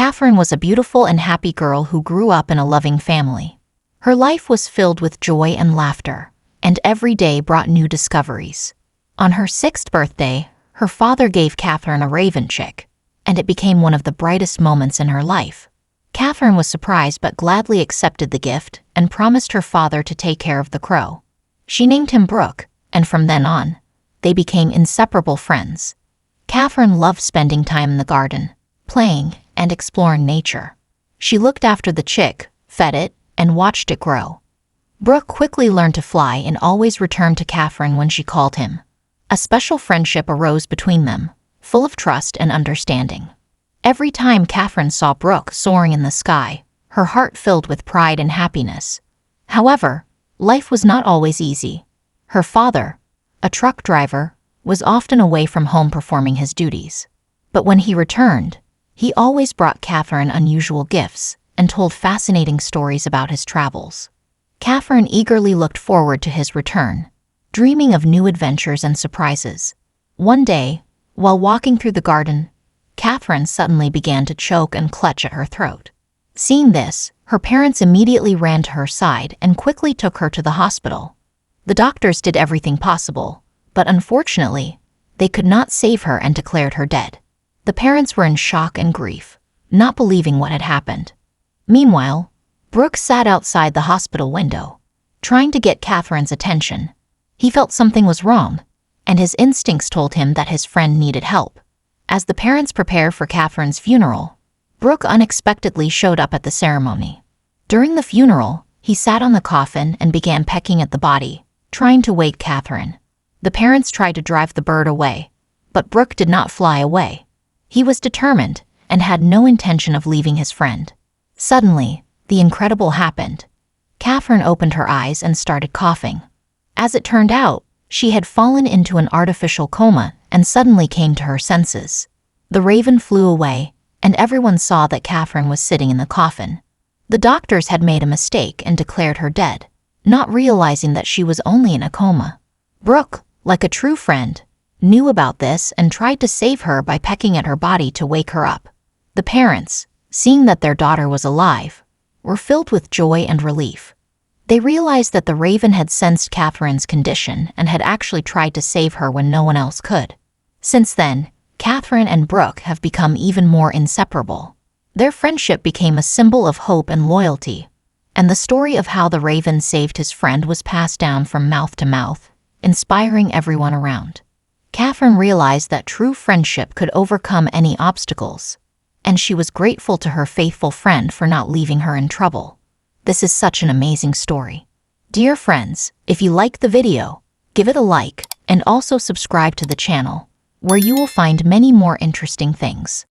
Catherine was a beautiful and happy girl who grew up in a loving family. Her life was filled with joy and laughter, and every day brought new discoveries. On her 6th birthday, her father gave Catherine a raven chick, and it became one of the brightest moments in her life. Catherine was surprised but gladly accepted the gift and promised her father to take care of the crow. She named him Brooke, and from then on, they became inseparable friends. Catherine loved spending time in the garden, playing and exploring nature. She looked after the chick, fed it, and watched it grow. Brooke quickly learned to fly and always returned to Catherine when she called him. A special friendship arose between them, full of trust and understanding. Every time Catherine saw Brooke soaring in the sky, her heart filled with pride and happiness. However, life was not always easy. Her father, a truck driver, was often away from home performing his duties. But when he returned, he always brought Catherine unusual gifts and told fascinating stories about his travels. Catherine eagerly looked forward to his return, dreaming of new adventures and surprises. One day, while walking through the garden, Catherine suddenly began to choke and clutch at her throat. Seeing this, her parents immediately ran to her side and quickly took her to the hospital. The doctors did everything possible, but unfortunately, they could not save her and declared her dead. The parents were in shock and grief, not believing what had happened. Meanwhile, Brooke sat outside the hospital window, trying to get Catherine's attention. He felt something was wrong, and his instincts told him that his friend needed help. As the parents prepared for Catherine's funeral, Brooke unexpectedly showed up at the ceremony. During the funeral, he sat on the coffin and began pecking at the body, trying to wake Catherine. The parents tried to drive the bird away, but Brooke did not fly away. He was determined and had no intention of leaving his friend. Suddenly, the incredible happened. Catherine opened her eyes and started coughing. As it turned out, she had fallen into an artificial coma and suddenly came to her senses. The raven flew away, and everyone saw that Catherine was sitting in the coffin. The doctors had made a mistake and declared her dead, not realizing that she was only in a coma. Brooke, like a true friend, knew about this and tried to save her by pecking at her body to wake her up. The parents, seeing that their daughter was alive, were filled with joy and relief. They realized that the raven had sensed Catherine's condition and had actually tried to save her when no one else could. Since then, Catherine and Brooke have become even more inseparable. Their friendship became a symbol of hope and loyalty, and the story of how the raven saved his friend was passed down from mouth to mouth, inspiring everyone around. Catherine realized that true friendship could overcome any obstacles, and she was grateful to her faithful friend for not leaving her in trouble. This is such an amazing story. Dear friends, if you liked the video, give it a like and also subscribe to the channel, where you will find many more interesting things.